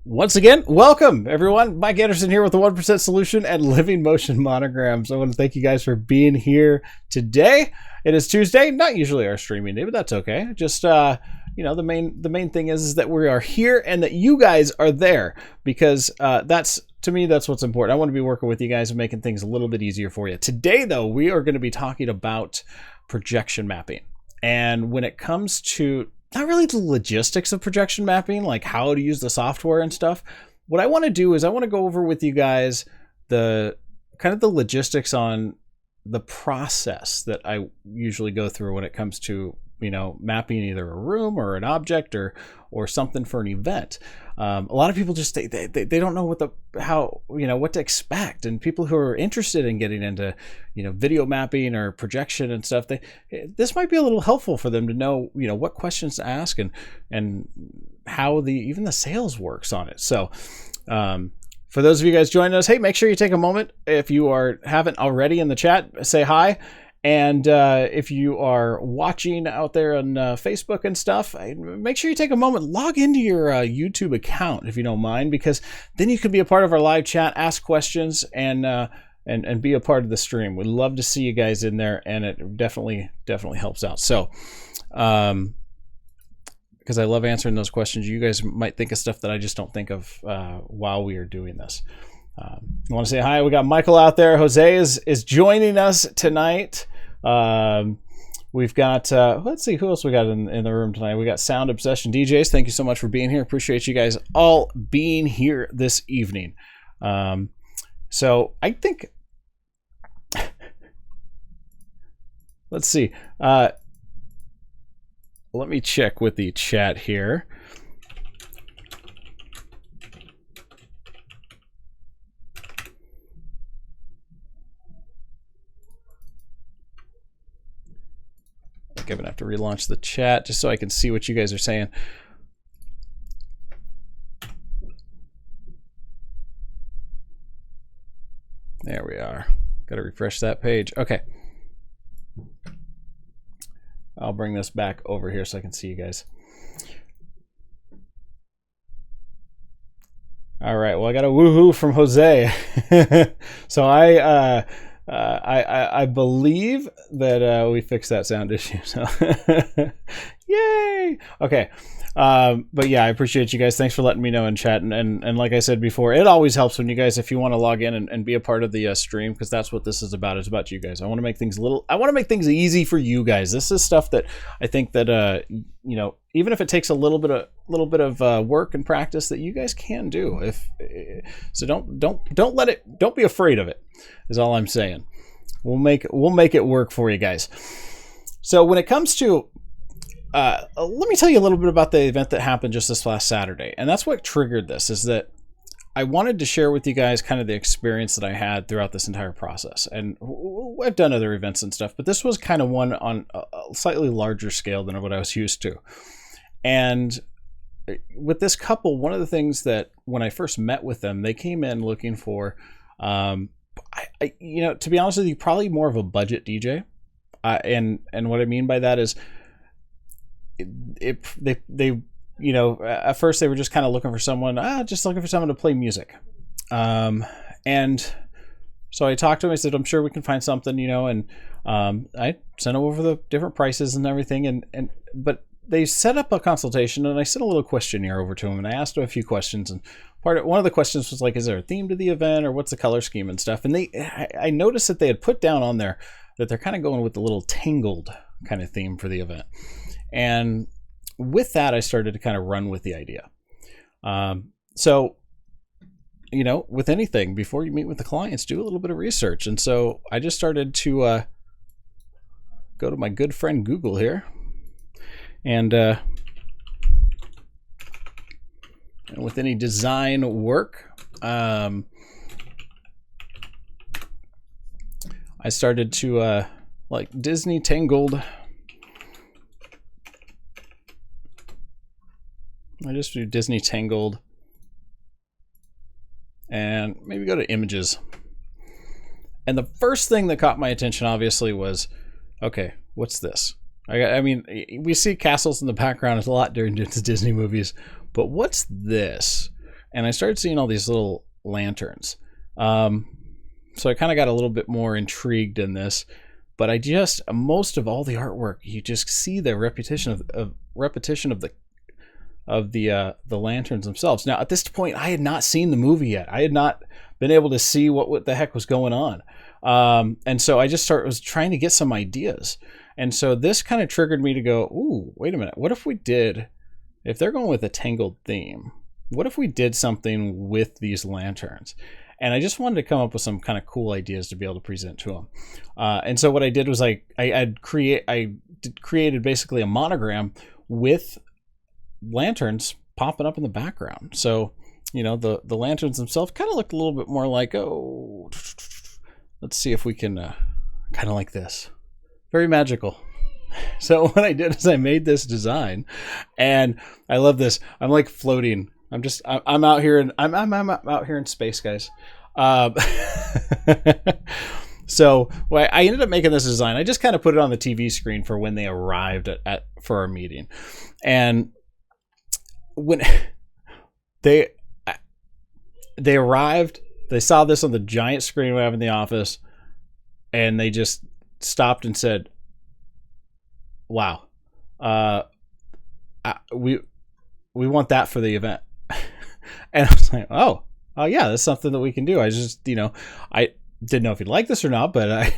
Once again, welcome everyone. Mike Anderson here with the 1% Solution and Living Motion Monograms. I want to thank you guys for being here today. It is Tuesday, not usually our streaming day, but that's okay. Just the main thing is that we are here and that you guys are there, because that's, to me, that's what's important. I want to be working with you guys and making things a little bit easier for you. Today, though, we are going to be talking about projection mapping. And when it comes to not really the logistics of projection mapping, like how to use the software and stuff, what I want to do is I want to go over with you guys the kind of the logistics on the process that I usually go through when it comes to, mapping either a room or an object or something for an event. A lot of people just they don't know what to expect, and people who are interested in getting into video mapping or projection and stuff, this might be a little helpful for them to know what questions to ask and how even the sales works on it. So for those of you guys joining us, hey, make sure you take a moment. If you haven't already in the chat, say hi. And if you are watching out there on Facebook and stuff, make sure you take a moment, log into your YouTube account if you don't mind, because then you can be a part of our live chat, ask questions, and be a part of the stream. We'd love to see you guys in there, and it definitely helps out. So, because I love answering those questions, you guys might think of stuff that I just don't think of while we are doing this. I want to say hi. We got Michael out there. Jose is joining us tonight. We've got, let's see who else we got in the room tonight. We got Sound Obsession DJs. Thank you so much for being here. Appreciate you guys all being here this evening. So I think, let's see. Let me check with the chat here. I'm gonna have to relaunch the chat just so I can see what you guys are saying. There we are. Got to refresh that page. Okay. I'll bring this back over here so I can see you guys. All right. Well, I got a woohoo from Jose. So I believe that we fixed that sound issue. So yay! Okay. But yeah, I appreciate you guys. Thanks for letting me know in chat. And like I said before, it always helps when you guys, if you want to log in and be a part of the stream, because that's what this is about. It's about you guys. I want to make things easy for you guys. This is stuff that I think that even if it takes a little bit of work and practice, that you guys can do. So don't be afraid of it, is all I'm saying. We'll make it work for you guys. So when it comes to let me tell you a little bit about the event that happened just this last Saturday. And that's what triggered this, is that I wanted to share with you guys kind of the experience that I had throughout this entire process. And I've done other events and stuff, but this was kind of one on a slightly larger scale than what I was used to. And with this couple, one of the things that when I first met with them, they came in looking for, to be honest with you, probably more of a budget DJ. And what I mean by that is, they at first they were just kind of looking for someone, to play music. And so I talked to him. I said, I'm sure we can find something, and I sent them over the different prices and everything. But they set up a consultation, and I sent a little questionnaire over to him, and I asked him a few questions. And one of the questions was like, is there a theme to the event, or what's the color scheme and stuff? And I noticed that they had put down on there that they're kind of going with the little Tangled kind of theme for the event. And with that, I started to kind of run with the idea. So, with anything, before you meet with the clients, do a little bit of research. And so I just started to go to my good friend Google here. And with any design work, I started to like Disney Tangled. I just do Disney Tangled and maybe go to images. And the first thing that caught my attention, obviously, was, okay, what's this? I mean, we see castles in the background a lot during Disney movies, but what's this? and I started seeing all these little lanterns. So I kind of got a little bit more intrigued in this, but most of all the artwork, you just see the repetition of the lanterns themselves. Now at this point, I had not seen the movie yet. I had not been able to see what the heck was going on, and so I just was trying to get some ideas. And so this kind of triggered me to go, ooh, wait a minute. What if if they're going with a Tangled theme, what if we did something with these lanterns? And I just wanted to come up with some kind of cool ideas to be able to present to them. And so what I did was I created basically a monogram with lanterns popping up in the background. So, the lanterns themselves kind of looked a little bit more like, let's see if we can kind of like this. Very magical. So what I did is I made this design, and I love this. I'm like floating. I'm out here and I'm out here in space, guys. So I ended up making this design. I just kind of put it on the TV screen for when they arrived for our meeting, and when they arrived, they saw this on the giant screen we have in the office, and they just stopped and said, "Wow, we want that for the event." And I was like, oh yeah, that's something that we can do. I just, I didn't know if you'd like this or not, but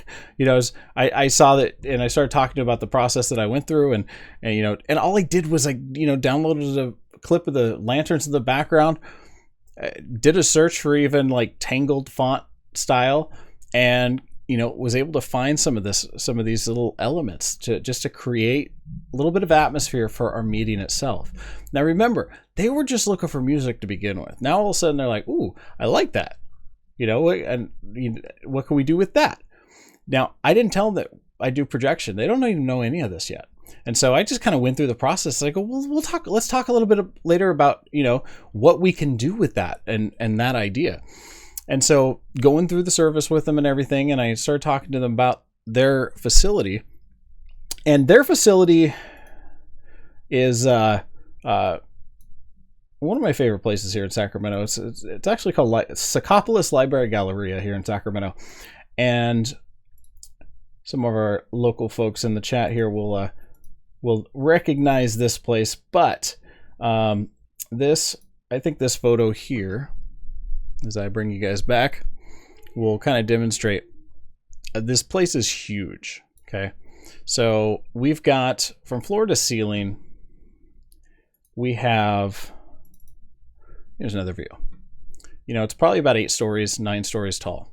I saw that, and I started talking about the process that I went through, and all I did was downloaded a clip of the lanterns in the background, did a search for even like Tangled font style, and was able to find some of these little elements to create a little bit of atmosphere for our meeting itself. Now remember, they were just looking for music to begin with. Now all of a sudden they're like, ooh, I like that. And what can we do with that? Now, I didn't tell them that I do projection. They don't even know any of this yet. And so I just kind of went through the process. I go, well, let's talk a little bit later about, what we can do with that and that idea. And so going through the service with them and everything, and I started talking to them about their facility. And their facility is one of my favorite places here in Sacramento. It's actually called Saccopolis Library Galleria here in Sacramento. And some of our local folks in the chat here will recognize this place. But I think this photo here, as I bring you guys back, will kind of demonstrate this place is huge. Okay, so we've got from floor to ceiling, we have, here's another view. It's probably about 8 stories, 9 stories tall.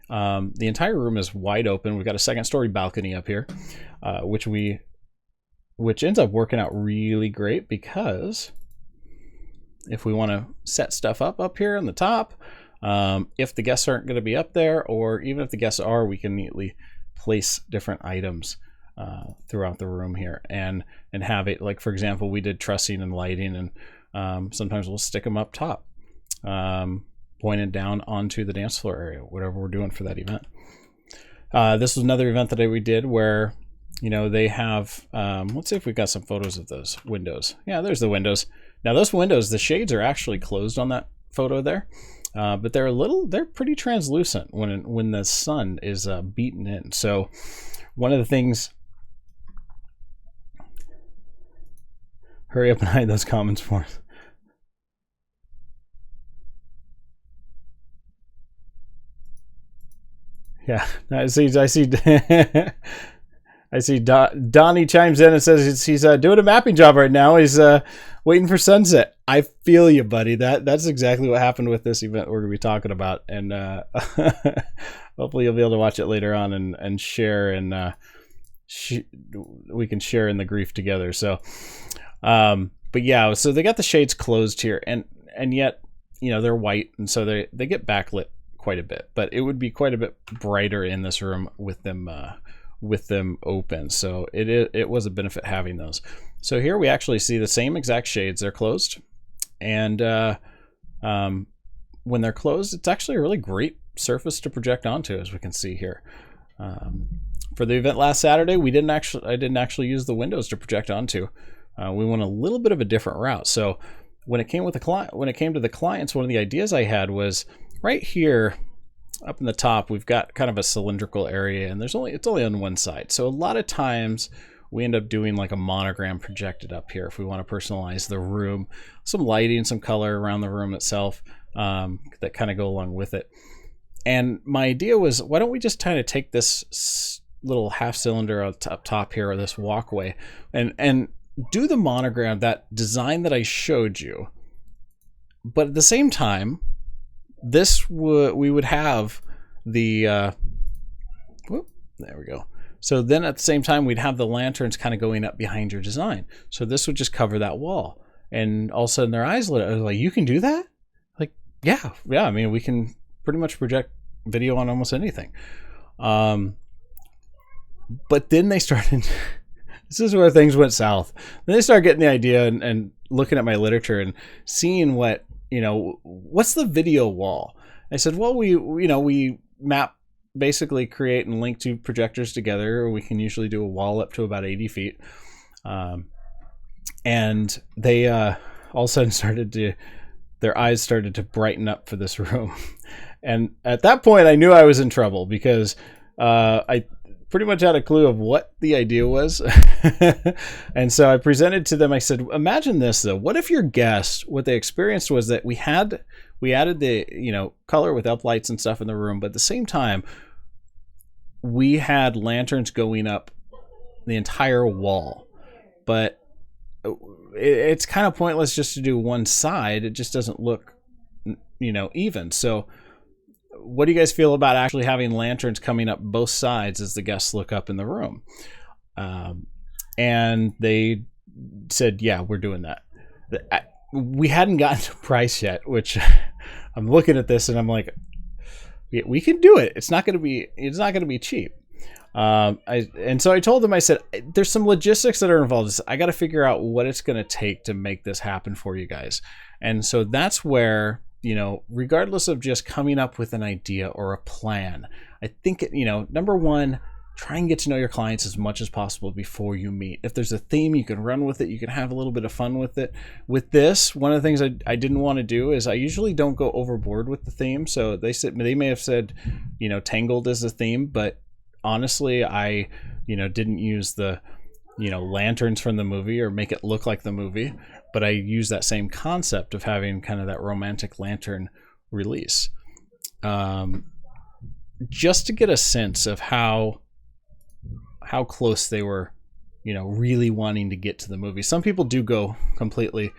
The entire room is wide open. We've got a 2nd story balcony up here, which ends up working out really great, because if we want to set stuff up here on the top, if the guests aren't going to be up there, or even if the guests are, we can neatly place different items throughout the room here, and have it, like, for example, we did trussing and lighting, and sometimes we'll stick them up top, pointed down onto the dance floor area, whatever we're doing for that event. This was another event that we did where, they have, let's see if we've got some photos of those windows. Yeah, there's the windows. Now those windows, the shades are actually closed on that photo there, but they're pretty translucent when the sun is beaten in. So one of the things, hurry up and hide those comments for us. Yeah, I see. I see Donnie chimes in and says he's doing a mapping job right now. He's waiting for sunset. I feel you, buddy. That's exactly what happened with this event we're going to be talking about. And hopefully you'll be able to watch it later on and share, and we can share in the grief together. So, but yeah, so they got the shades closed here, and yet, they're white, and so they get backlit quite a bit, but it would be quite a bit brighter in this room with them open. So it was a benefit having those. So here we actually see the same exact shades. They're closed, and when they're closed, it's actually a really great surface to project onto, as we can see here. For the event last Saturday, I didn't actually use the windows to project onto. We went a little bit of a different route. So when it came with the client, when it came to the clients, one of the ideas I had was right here up in the top, we've got kind of a cylindrical area, and it's only on one side. So a lot of times we end up doing like a monogram projected up here if we want to personalize the room, some lighting, some color around the room itself that kind of go along with it. And my idea was, why don't we just kind of take this little half cylinder up top here, or this walkway, and do the monogram, that design that I showed you, but at the same time, we would have the there we go. So then at the same time, we'd have the lanterns kind of going up behind your design. So this would just cover that wall. And all of a sudden their eyes lit up. I was like, you can do that? Like, yeah. I mean, we can pretty much project video on almost anything. But then they started, this is where things went south. Then they started getting the idea and looking at my literature and seeing what, what's the video wall? I said, well, we map, basically create and link two projectors together. We can usually do a wall up to about 80 feet. And they all of a sudden their eyes started to brighten up for this room. And at that point I knew I was in trouble, because I pretty much had a clue of what the idea was. And so I presented to them, I said, imagine this though. What if your guests, what they experienced was that we added the, color with uplights and stuff in the room, but at the same time, we had lanterns going up the entire wall. But it's kind of pointless just to do one side. It just doesn't look, even. So what do you guys feel about actually having lanterns coming up both sides as the guests look up in the room? And they said, yeah, we're doing that. We hadn't gotten to price yet, which I'm looking at this and I'm like, we can do it. It's not going to be cheap. And so I told them, I said, there's some logistics that are involved. I got to figure out what it's going to take to make this happen for you guys. And so that's where, regardless of just coming up with an idea or a plan, I think, number one, try and get to know your clients as much as possible before you meet. If there's a theme, you can run with it. You can have a little bit of fun with it. With this, one of the things I didn't want to do is I usually don't go overboard with the theme. So they may have said, Tangled is the theme, but honestly, I, didn't use the, lanterns from the movie or make it look like the movie, but I use that same concept of having kind of that romantic lantern release. Just to get a sense of how close they were, really wanting to get to the movie. Some people do go completely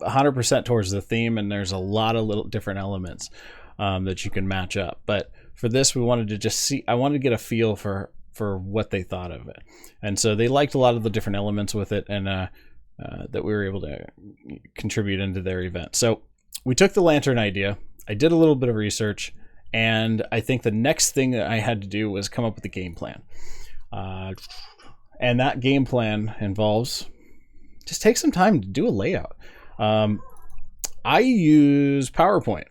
100% towards the theme, and there's a lot of little different elements that you can match up. But for this, we wanted to just see, I wanted to get a feel for what they thought of it. And so they liked a lot of the different elements with it, and that we were able to contribute into their event. So we took the lantern idea, I did a little bit of research, and I think the next thing that I had to do was come up with a game plan. And that game plan involves just take some time to do a layout. I use PowerPoint.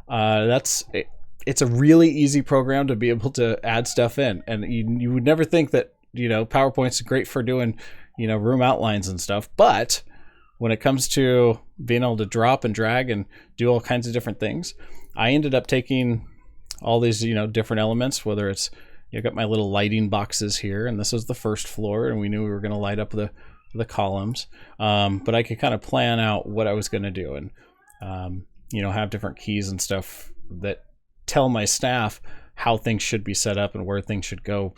It's a really easy program to be able to add stuff in, and you would never think that PowerPoint's great for doing room outlines and stuff, but when it comes to being able to drop and drag and do all kinds of different things, I ended up taking all these different elements, whether it's got my little lighting boxes here, and this was the first floor, and we knew we were going to light up the columns, but I could kind of plan out what I was going to do, and have different keys and stuff that tell my staff how things should be set up and where things should go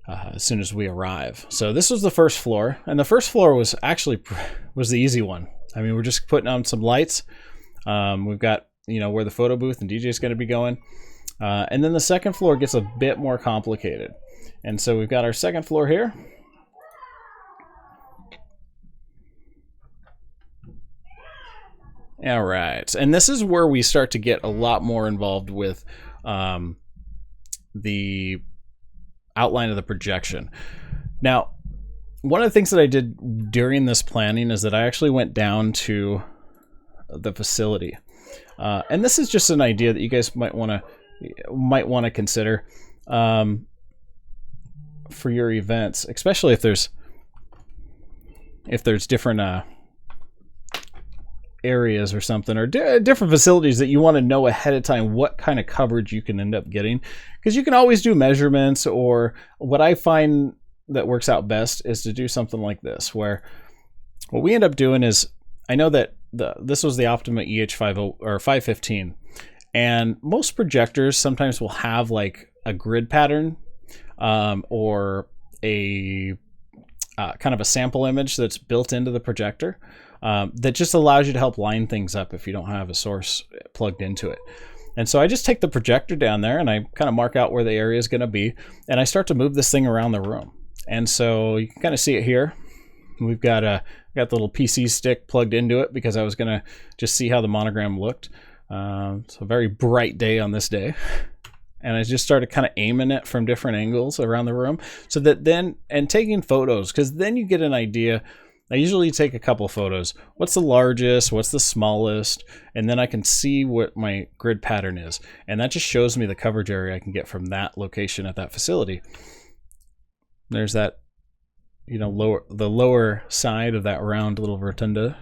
as soon as we arrive. So this was the first floor, and the first floor was the easy one. I mean, we're just putting on some lights. We've got where the photo booth and DJ is going to be going. And then the second floor gets a bit more complicated. And so we've got our second floor here. All right. And this is where we start to get a lot more involved with the outline of the projection. Now, one of the things that I did during this planning is that I actually went down to the facility. And this is just an idea that you guys might want to consider for your events, especially if there's different areas or something, or different facilities that you want to know ahead of time what kind of coverage you can end up getting, because you can always do measurements. Or what I find that works out best is to do something like this, where what we end up doing is, I know that this was the Optima EH50 or 515, and most projectors sometimes will have like a grid pattern or a kind of a sample image that's built into the projector that just allows you to help line things up if you don't have a source plugged into it. And so I just take the projector down there and I kind of mark out where the area is going to be, and I start to move this thing around the room. And so you can kind of see it here. We've got the little PC stick plugged into it because I was going to just see how the monogram looked. It's a very bright day on this day. And I just started kind of aiming it from different angles around the room, so that then, and taking photos, because then you get an idea. I usually take a couple photos. What's the largest? What's the smallest? And then I can see what my grid pattern is. And that just shows me the coverage area I can get from that location at that facility. There's that, you know, the lower side of that round little rotunda.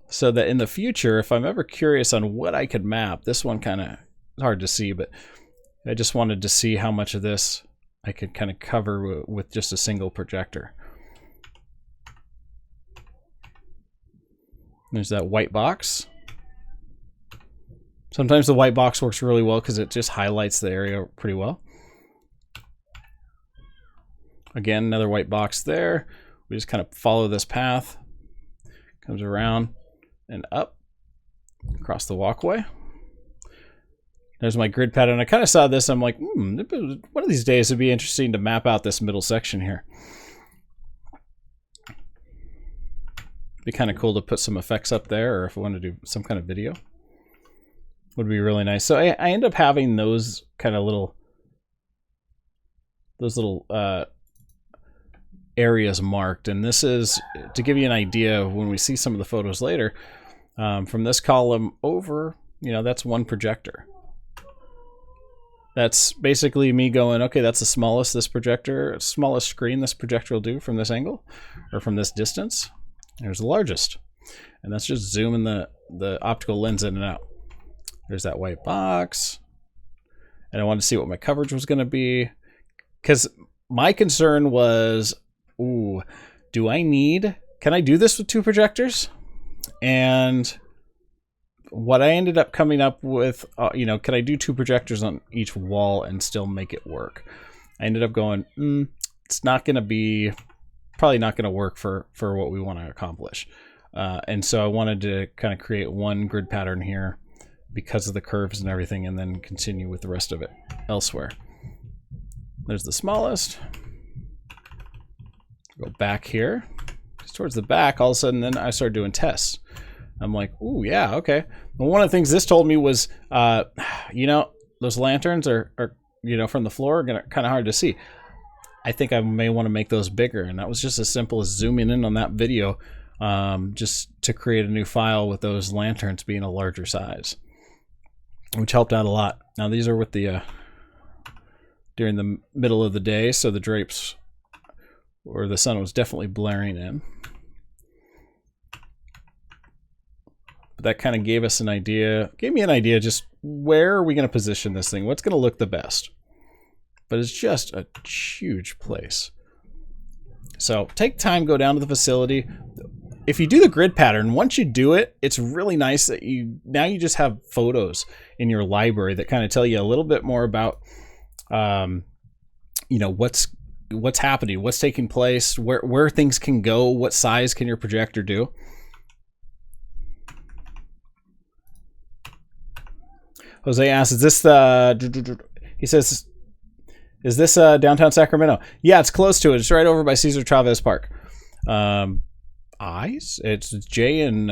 So that in the future, if I'm ever curious on what I could map, this one kind of hard to see, but I just wanted to see how much of this I could kind of cover with just a single projector. There's that white box. Sometimes the white box works really well because it just highlights the area pretty well. Again, another white box there. We just kind of follow this path. Comes around and up across the walkway. There's my grid pattern. I kind of saw this. I'm like, one of these days it'd be interesting to map out this middle section here. Be kind of cool to put some effects up there, or if I want to do some kind of video, would be really nice. So I end up having those kind of little, areas marked. And this is to give you an idea of when we see some of the photos later, from this column over, you know, that's one projector. That's basically me going, okay, that's the smallest smallest screen this projector will do from this angle or from this distance. There's the largest. And that's just zooming the optical lens in and out. There's that white box. And I wanted to see what my coverage was going to be. Because my concern was, can I do this with two projectors? And what I ended up coming up with, can I do two projectors on each wall and still make it work? I ended up going, it's not going to be, probably not going to work for what we want to accomplish. And so I wanted to kind of create one grid pattern here because of the curves and everything, and then continue with the rest of it elsewhere. There's the smallest. Go back here. Towards the back, all of a sudden, then I started doing tests. I'm like, ooh, yeah, okay. Well, one of the things this told me was, those lanterns are from the floor are kind of hard to see. I think I may want to make those bigger. And that was just as simple as zooming in on that video, just to create a new file with those lanterns being a larger size, which helped out a lot. Now these are with the, during the middle of the day, so the drapes or the sun was definitely blaring in. But that kind of gave me an idea just where are we going to position this thing? What's going to look the best? But it's just a huge place. So take time, go down to the facility. If you do the grid pattern, once you do it, it's really nice that you just have photos in your library that kind of tell you a little bit more about, what's happening, what's taking place, where things can go, what size can your projector do. Jose asks, is this he says, is this downtown Sacramento? Yeah, it's close to it. It's right over by Cesar Chavez Park. It's Jay and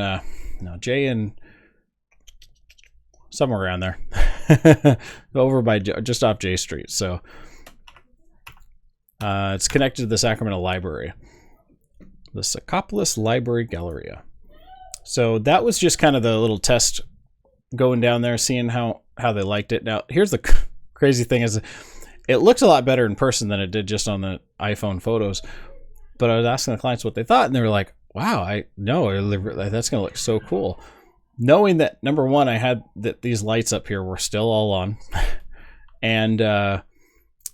somewhere around there. Over by just off J Street. So it's connected to the Sacramento Library, the Saccopolis Library Galleria. So that was just kind of the little test going down there, seeing how they liked it. Now, here's the crazy thing is it looks a lot better in person than it did just on the iPhone photos. But I was asking the clients what they thought, and they were like, wow, that's going to look so cool. Knowing that, number one, I had that these lights up here were still all on, and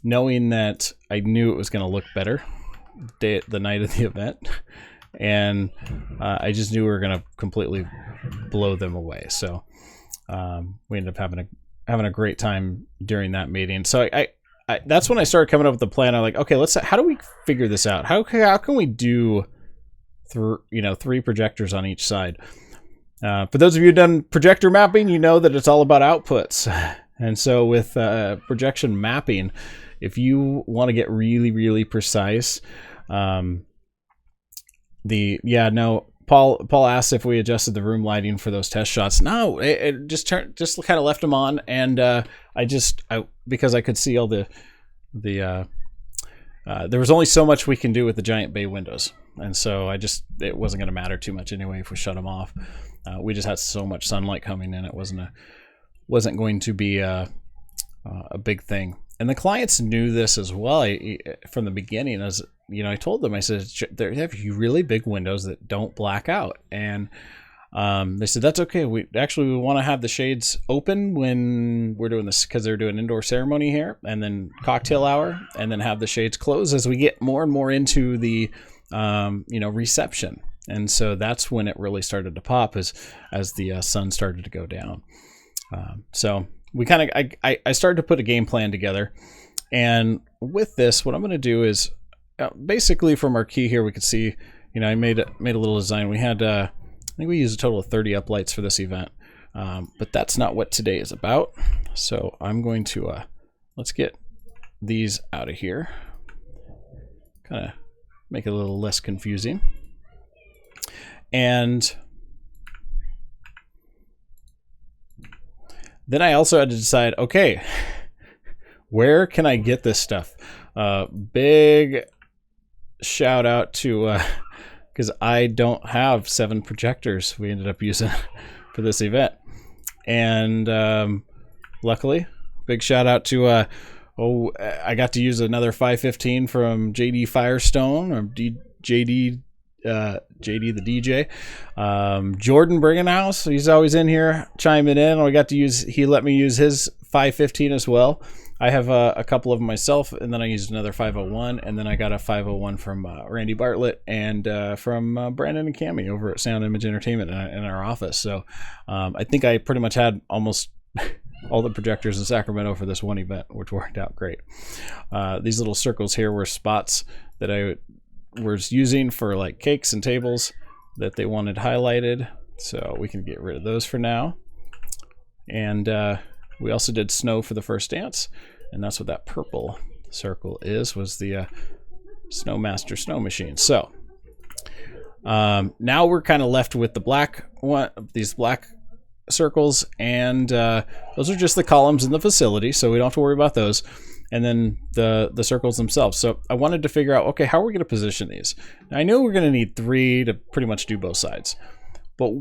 knowing that I knew it was going to look better the night of the event, and I just knew we were going to completely blow them away. So we ended up having a great time during that meeting. So I that's when I started coming up with the plan. I'm like, okay, how do we figure this out? How can we do three projectors on each side? For those of you who've done projector mapping, you know that it's all about outputs. And so with projection mapping, if you want to get really, really precise, Paul asked if we adjusted the room lighting for those test shots. No, it just kind of left them on, and because I could see all the there was only so much we can do with the giant bay windows, and so it wasn't going to matter too much anyway if we shut them off. We just had so much sunlight coming in, it wasn't going to be a big thing. And the clients knew this as well from the beginning. As you know, I told them, I said, they have really big windows that don't black out, and they said that's okay. We want to have the shades open when we're doing this, because they're doing indoor ceremony here, and then cocktail hour, and then have the shades closed as we get more and more into the reception. And so that's when it really started to pop as the sun started to go down. So we I started to put a game plan together, and with this, what I'm going to do is basically from our key here, we could see, I made a little design. We had, I think we used a total of 30 uplights for this event, but that's not what today is about. So I'm going to, let's get these out of here, kind of make it a little less confusing. And then I also had to decide, okay, where can I get this stuff? Big shout out to, because I don't have 7 projectors we ended up using for this event. And luckily, big shout out to, I got to use another 515 from JD Firestone, or JD the DJ. Jordan Bringenhouse, he's always in here chiming in. He let me use his 515 as well. I have a couple of them myself, and then I used another 501, and then I got a 501 from Randy Bartlett and from Brandon and Cammie over at Sound Image Entertainment in our office. So I think I pretty much had almost all the projectors in Sacramento for this one event, which worked out great. These little circles here were spots that I was using for like cakes and tables that they wanted highlighted, so we can get rid of those for now. And we also did snow for the first dance, and that's what that purple circle was the Snowmaster snow machine. So now we're kind of left with the black one, these black circles, and those are just the columns in the facility, so we don't have to worry about those. And then the circles themselves. So I wanted to figure out, okay, how are we going to position these? Now, I know we're going to need 3 to pretty much do both sides, but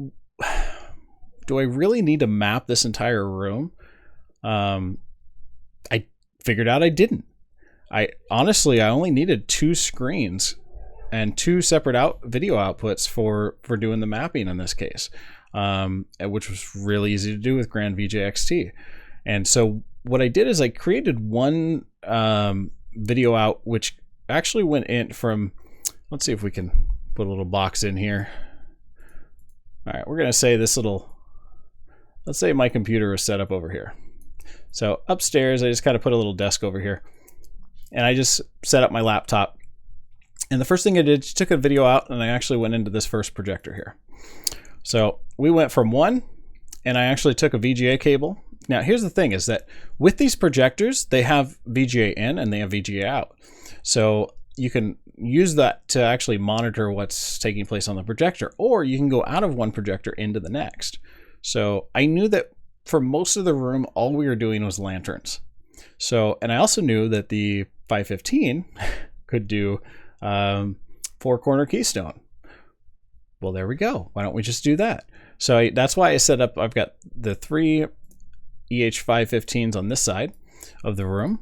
do I really need to map this entire room? I figured out I didn't. I only needed 2 screens and 2 separate video outputs for doing the mapping in this case, which was really easy to do with Grand VJ XT. And so what I did is I created one video out, which actually went in from, let's see if we can put a little box in here. All right, we're going to say let's say my computer is set up over here. So upstairs, I just kind of put a little desk over here, and I just set up my laptop. And the first thing I did, just took a video out, and I actually went into this first projector here. So we went from 1, and I actually took a VGA cable. Now, here's the thing, is that with these projectors, they have VGA in and they have VGA out. So you can use that to actually monitor what's taking place on the projector, or you can go out of one projector into the next. So I knew that for most of the room, all we were doing was lanterns. So, and I also knew that the 515 could do 4-corner keystone. Well, there we go. Why don't we just do that? So that's why I set up, I've got the 3 EH515s on this side of the room.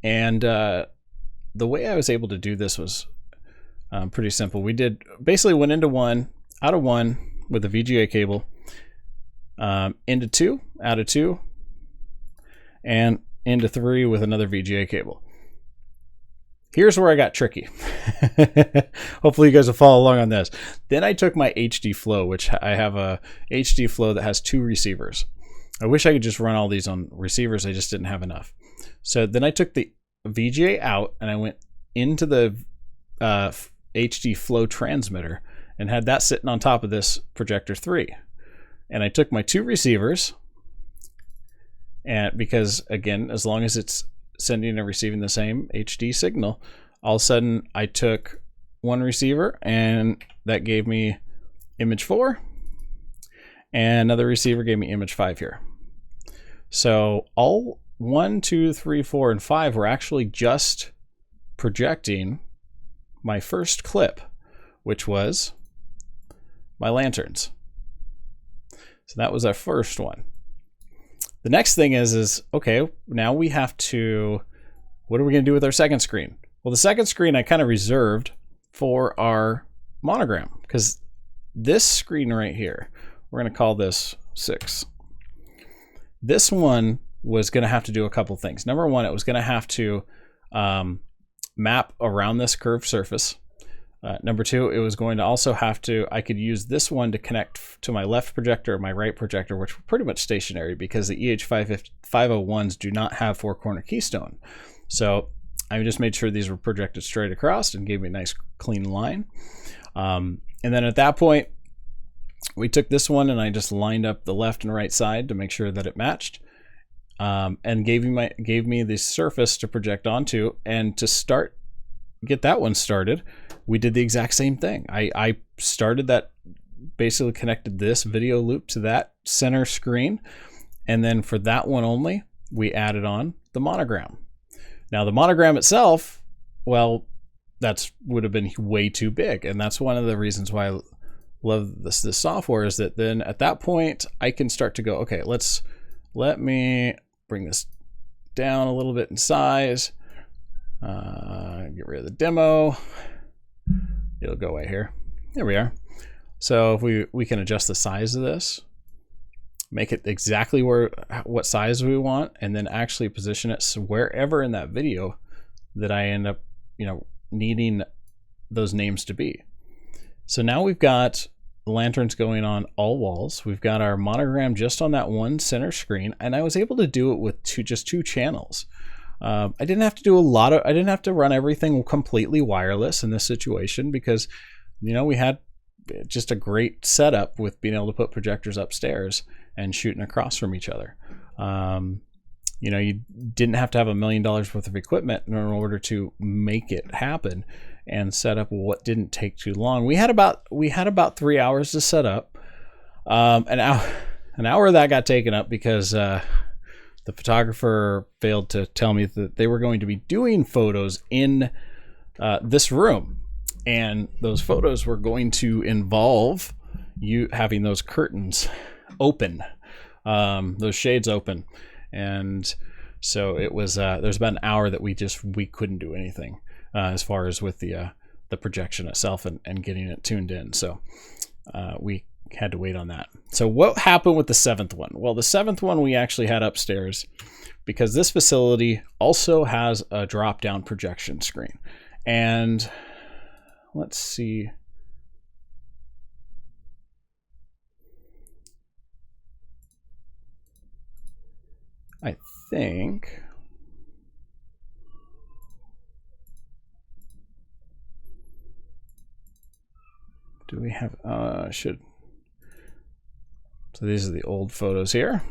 And the way I was able to do this was Pretty simple. We did basically went into one, out of one with a VGA cable, into two, out of two, and into three with another VGA cable. Here's where I got tricky. Hopefully you guys will follow along on this. Then I took my HD flow, which I have a HD flow that has 2 receivers. I wish I could just run all these on receivers. I just didn't have enough. So then I took the VGA out and I went into the HD flow transmitter and had that sitting on top of this projector 3. And I took my 2 receivers, and because again, as long as it's sending and receiving the same HD signal, all of a sudden I took one receiver and that gave me image 4, and another receiver gave me image 5 here. So all 1, 2, 3, 4, and 5 were actually just projecting my first clip, which was my lanterns. So that was our first one. The next thing is okay, now we have to, what are we going to do with our second screen? Well, the second screen I kind of reserved for our monogram, because this screen right here, we're going to call this 6. This one was going to have to do a couple things. Number one, it was going to have to map around this curved surface. Number two, it was going to also have to, I could use this one to connect to my left projector or my right projector, which were pretty much stationary because the EH501s do not have 4-corner keystone. So I just made sure these were projected straight across and gave me a nice clean line. And then at that point, we took this one and I just lined up the left and right side to make sure that it matched, and gave me the surface to project onto. And to get that one started, we did the exact same thing. I started that, basically connected this video loop to that center screen, and then for that one only, we added on the monogram. Now the monogram itself, well, that would have been way too big, and that's one of the reasons why I love this software, is that then at that point I can start to go, okay, let me bring this down a little bit in size, get rid of the demo. It'll go away here. There we are. So if we can adjust the size of this, make it exactly what size we want, and then actually position it so wherever in that video that I end up, needing those names to be. So now we've got lanterns going on all walls. We've got our monogram just on that one center screen, and I was able to do it with just 2 channels. I didn't have to do I didn't have to run everything completely wireless in this situation because, we had just a great setup with being able to put projectors upstairs and shooting across from each other. You didn't have to have $1 million worth of equipment in order to make it happen and set up what didn't take too long. We had about 3 hours to set up. An hour of that got taken up because the photographer failed to tell me that they were going to be doing photos in this room, and those photos were going to involve you having those curtains open, those shades open. And so it was there's about an hour that we couldn't do anything as far as with the projection itself and getting it tuned in. So we had to wait on that. So what happened with the 7th one? Well, the 7th one we actually had upstairs because this facility also has a drop-down projection screen. And let's see. I think do we have should so these are the old photos here.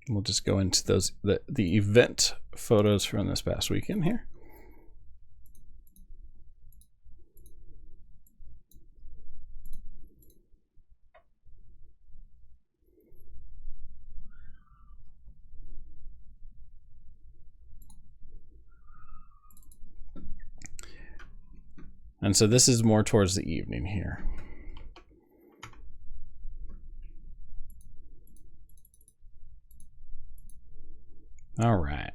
We'll just go into those the event photos from this past weekend here. And so this is more towards the evening here. All right.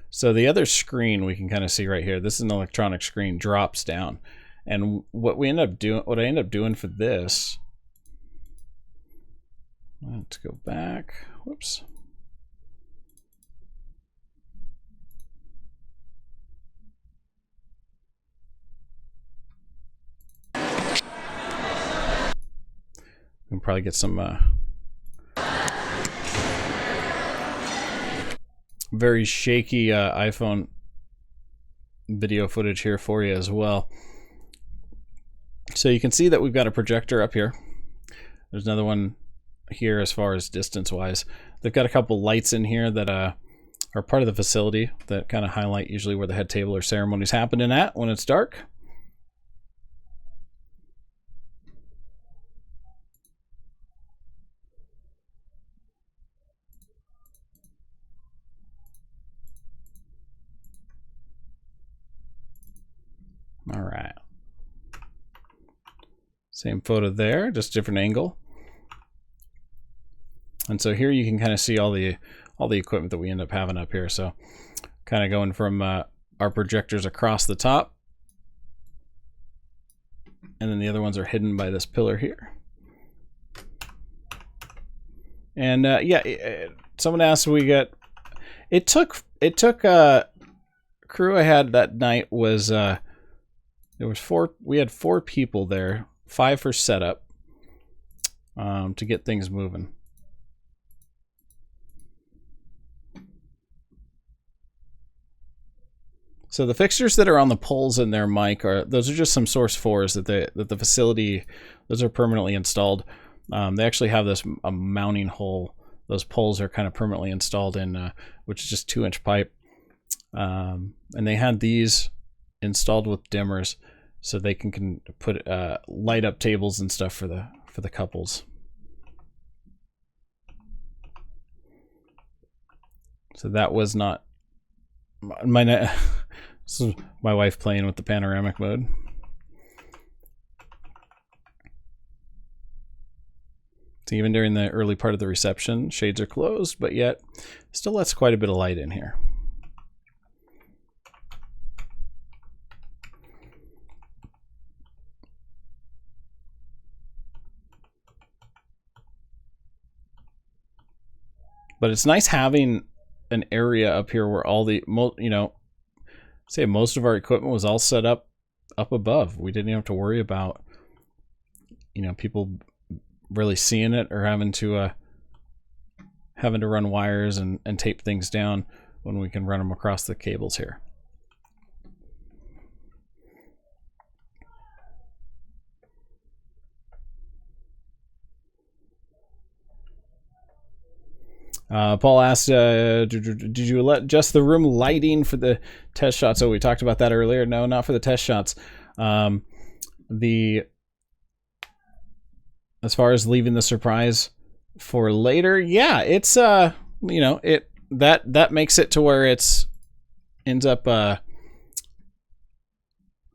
So the other screen we can kind of see right here, this is an electronic screen, drops down. And what I end up doing for this, let's go back. Whoops. We can probably get some very shaky iPhone video footage here for you as well. So you can see that we've got a projector up here. There's another one here as far as distance wise. They've got a couple lights in here that are part of the facility that kind of highlight usually where the head table or ceremony's happening at when it's dark. All right. Same photo there, just different angle. And so here you can kind of see all the equipment that we end up having up here. So kind of going from our projectors across the top, and then the other ones are hidden by this pillar here. And yeah, someone asked, it took crew I had that night was we had 4 people there, 5 for setup, to get things moving. So the fixtures that are on the poles in their mic those are just some source 4s that the facility, those are permanently installed. They actually have this mounting hole. Those poles are kind of permanently installed in, which is just 2-inch pipe. And they had these installed with dimmers, so they can put light up tables and stuff for the couples. So that was not this is my wife playing with the panoramic mode. So even during the early part of the reception, shades are closed, but yet still lets quite a bit of light in here. But it's nice having an area up here where all the, say most of our equipment was all set up above. We didn't have to worry about, people really seeing it or having to run wires and tape things down when we can run them across the cables here. Paul asked, did you adjust the room lighting for the test shots? So we talked about that earlier. No, not for the test shots. As far as leaving the surprise for later, yeah, it's that makes it to where it's ends up kind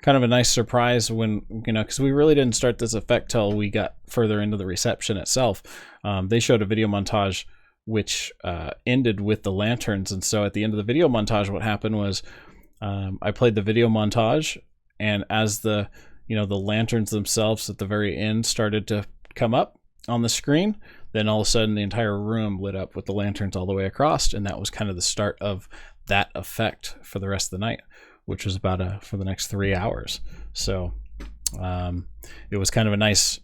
of a nice surprise when, because we really didn't start this effect till we got further into the reception itself. They showed a video montage which ended with the lanterns, and so at the end of the video montage, what happened was I played the video montage, and as the lanterns themselves at the very end started to come up on the screen, then all of a sudden the entire room lit up with the lanterns all the way across, and that was kind of the start of that effect for the rest of the night, which was about for the next 3 hours. So it was kind of a nice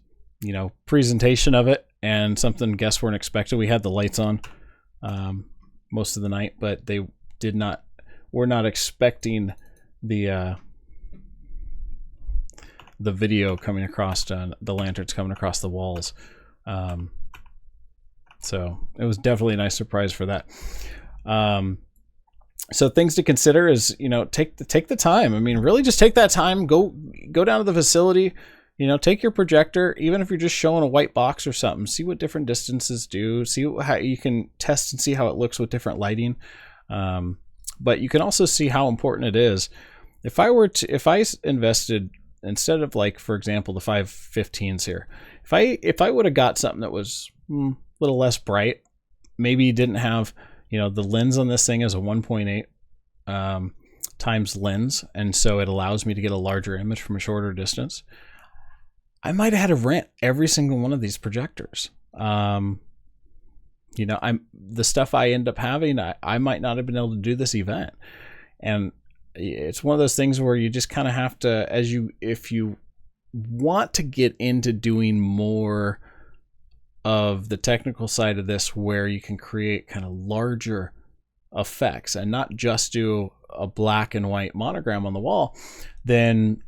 presentation of it, and something guests weren't expecting. We had the lights on most of the night, but they were not expecting the video coming across, the lanterns coming across the walls. So it was definitely a nice surprise for that. So things to consider is, take the time. I mean, really just take that time, go down to the facility, take your projector, even if you're just showing a white box or something, see what different distances do, see how you can test and see how it looks with different lighting. But you can also see how important it is. If I invested, instead of, like, for example, the 515s here, if I would have got something that was a little less bright, maybe didn't have, the lens on this thing is a 1.8 times lens, and so it allows me to get a larger image from a shorter distance, I might have had to rent every single one of these projectors. The stuff I end up having, I might not have been able to do this event. And it's one of those things where you just kind of have to, if you want to get into doing more of the technical side of this, where you can create kind of larger effects and not just do a black and white monogram on the wall, then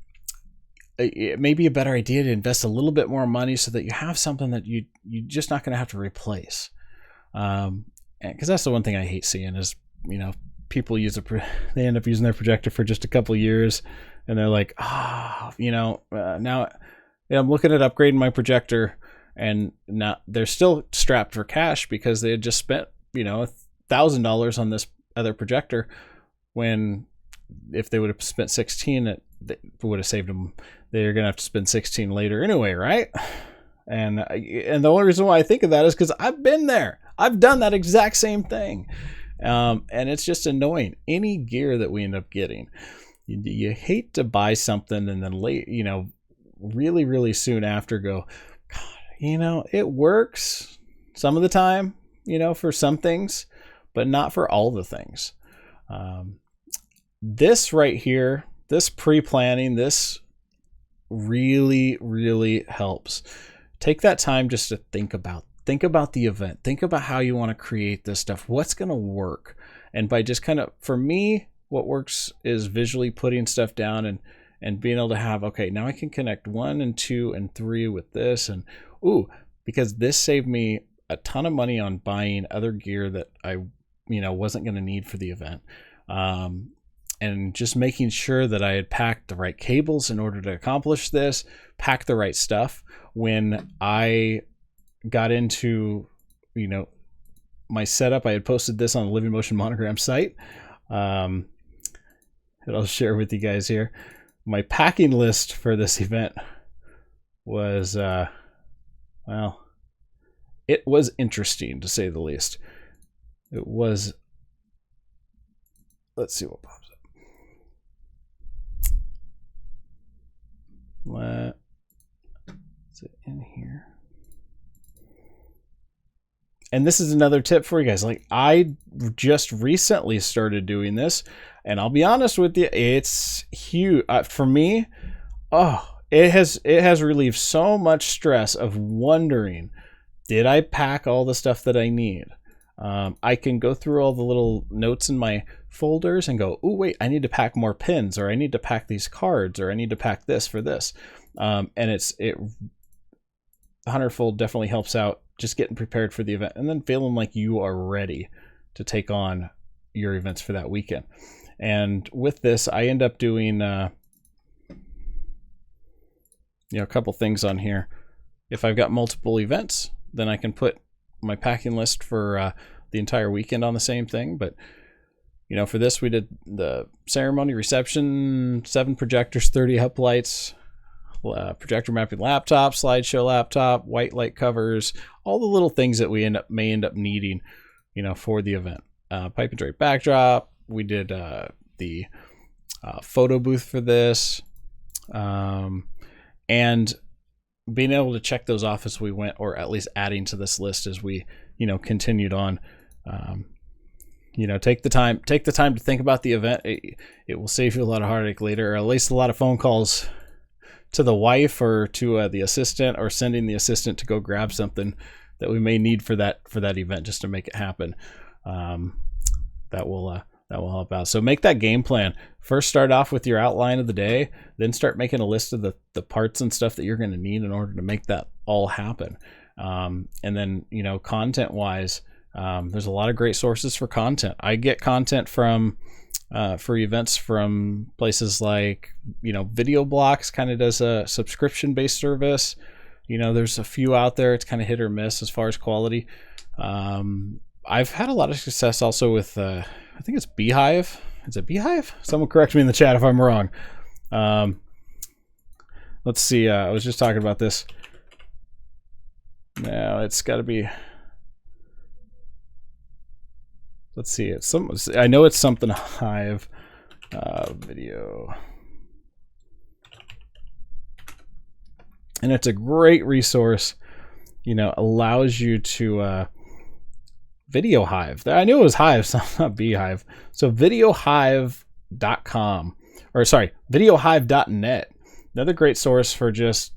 it may be a better idea to invest a little bit more money so that you have something that you're just not going to have to replace. Because that's the one thing I hate seeing is, people they end up using their projector for just a couple years, and they're like, now I'm looking at upgrading my projector, and now they're still strapped for cash because they had just spent $1,000 on this other projector, when if they would have spent 16, it would have saved them. They're gonna have to spend 16 later anyway, right? And the only reason why I think of that is because I've been there. I've done that exact same thing. And it's just annoying. Any gear that we end up getting, you hate to buy something and then really, really soon after go, God, it works some of the time, for some things, but not for all the things. This right here, this pre-planning, this really, really helps. Take that time just to think about the event. Think about how you want to create this stuff. What's going to work? And by just kind of, for me, what works is visually putting stuff down and being able to have, okay, now I can connect 1 and 2 and 3 with this. And because this saved me a ton of money on buying other gear that I, wasn't going to need for the event. And just making sure that I had packed the right cables in order to accomplish this, pack the right stuff. When I got into, my setup, I had posted this on the Living Motion Monogram site. And I'll share with you guys here. My packing list for this event was, it was interesting to say the least. It was, let's see what pops up. Is it in here? And this is another tip for you guys. Like, I just recently started doing this, and I'll be honest with you, it's huge for me. It has relieved so much stress of wondering, did I pack all the stuff that I need? I can go through all the little notes in my folders and go, oh wait, I need to pack more pins, or I need to pack these cards, or I need to pack this for this. And it 100-fold definitely helps out just getting prepared for the event and then feeling like you are ready to take on your events for that weekend. And with this, I end up doing a couple things on here. If I've got multiple events, then I can put my packing list for the entire weekend on the same thing. But for this, we did the ceremony, reception, 7 projectors, 30 up lights, projector mapping laptop, slideshow laptop, white light covers, all the little things that we may end up needing, for the event. Pipe and drape backdrop. We did the photo booth for this, and being able to check those off as we went, or at least adding to this list as we, continued on. Take the time to think about the event. It will save you a lot of heartache later, or at least a lot of phone calls to the wife or to the assistant, or sending the assistant to go grab something that we may need for that event just to make it happen. That will help out. So make that game plan. First, start off with your outline of the day, then start making a list of the parts and stuff that you're going to need in order to make that all happen. And then, content wise, there's a lot of great sources for content. I get content from for events from places like, Video Blocks kind of does a subscription based service. There's a few out there. It's kind of hit or miss as far as quality. I've had a lot of success also with, I think it's Beehive. Is it Beehive? Someone correct me in the chat if I'm wrong. Let's see. I was just talking about this. No, it's got to be. let's see. It's some. I know it's something Hive video, and it's a great resource. You know, allows you to Video Hive. I knew it was Hive, so not Beehive. So videohive.com, or sorry, videohive.net. Another great source for just,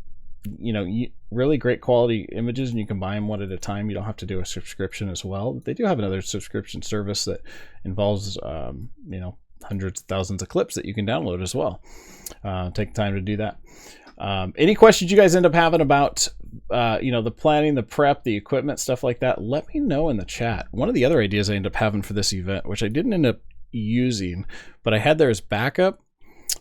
you know, really great quality images, and you can buy them one at a time. You don't have to do a subscription as well. They do have another subscription service that involves, you know, hundreds of thousands of clips that you can download as well. Take time to do that. Any questions you guys end up having about, you know, the planning, the prep, the equipment, stuff like that, let me know in the chat. One of the other ideas I ended up having for this event, which I didn't end up using, but I had there as backup,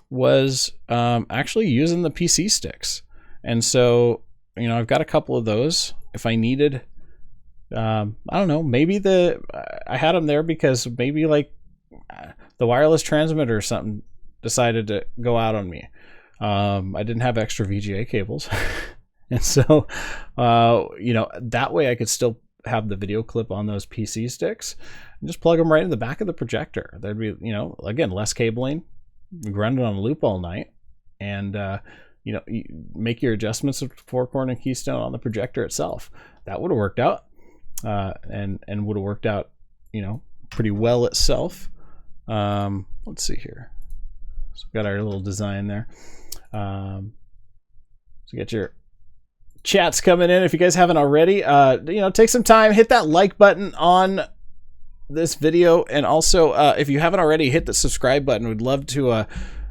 was actually using the PC sticks. And so, you know, I've got a couple of those. If I needed, I don't know, maybe I had them there because maybe like the wireless transmitter or something decided to go out on me. I didn't have extra VGA cables. And so, you know, that way I could still have the video clip on those PC sticks and just plug them right in the back of the projector. There'd be, you know, again, less cabling, run it on a loop all night, and, you know, you make your adjustments with four-corner keystone on the projector itself. That would have worked out, and would have worked out, you know, pretty well itself. Let's see here. So we've got our little design there. So you got your chats coming in. If you guys haven't already, you know, take some time, hit that like button on this video, and also if you haven't already, hit the subscribe button. We'd love to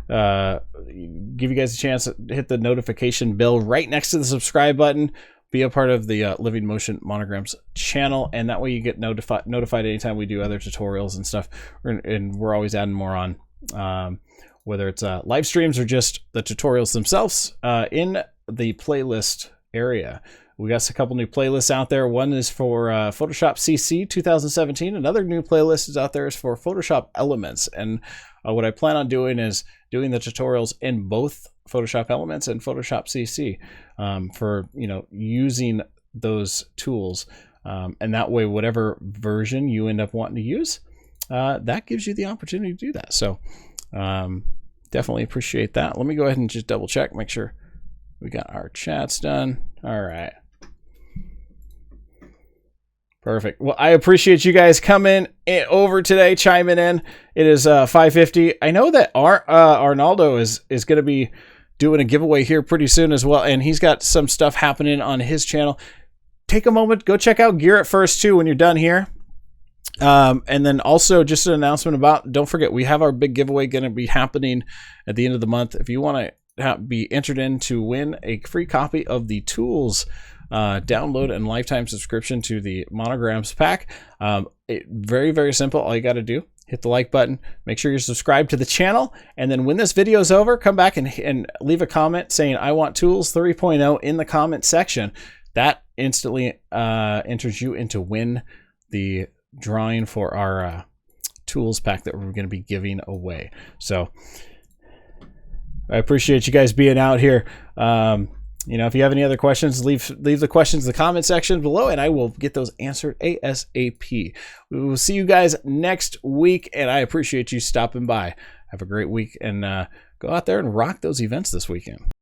give you guys a chance to hit the notification bell right next to the subscribe button. Be a part of the Living Motion Monograms channel, and that way you get notified anytime we do other tutorials and stuff. And we're always adding more on, whether it's live streams or just the tutorials themselves in the playlist area. We got a couple new playlists out there. One is for Photoshop CC 2017. Another new playlist is out there is for Photoshop Elements. And what I plan on doing is doing the tutorials in both Photoshop Elements and Photoshop CC for, you know, using those tools. And that way, whatever version you end up wanting to use, that gives you the opportunity to do that. So definitely appreciate that. Let me go ahead and just double check, make sure we got our chats done. All right. Perfect. Well, I appreciate you guys coming over today, chiming in. It is 5:50. I know that Arnaldo is going to be doing a giveaway here pretty soon as well, and he's got some stuff happening on his channel. Take a moment, go check out Gear It First too when you're done here. And then also just an announcement about, don't forget, we have our big giveaway going to be happening at the end of the month. If you want to be entered in to win a free copy of the tools download and lifetime subscription to the Monograms pack, very, very simple. All you got to do, hit the like button, make sure you're subscribed to the channel, and then when this video is over, come back and leave a comment saying, I want Tools 3.0 in the comment section. That instantly enters you into win the drawing for our tools pack that we're going to be giving away. So I appreciate you guys being out here. You know, if you have any other questions, leave the questions in the comment section below, and I will get those answered ASAP. We will see you guys next week, and I appreciate you stopping by. Have a great week, and go out there and rock those events this weekend.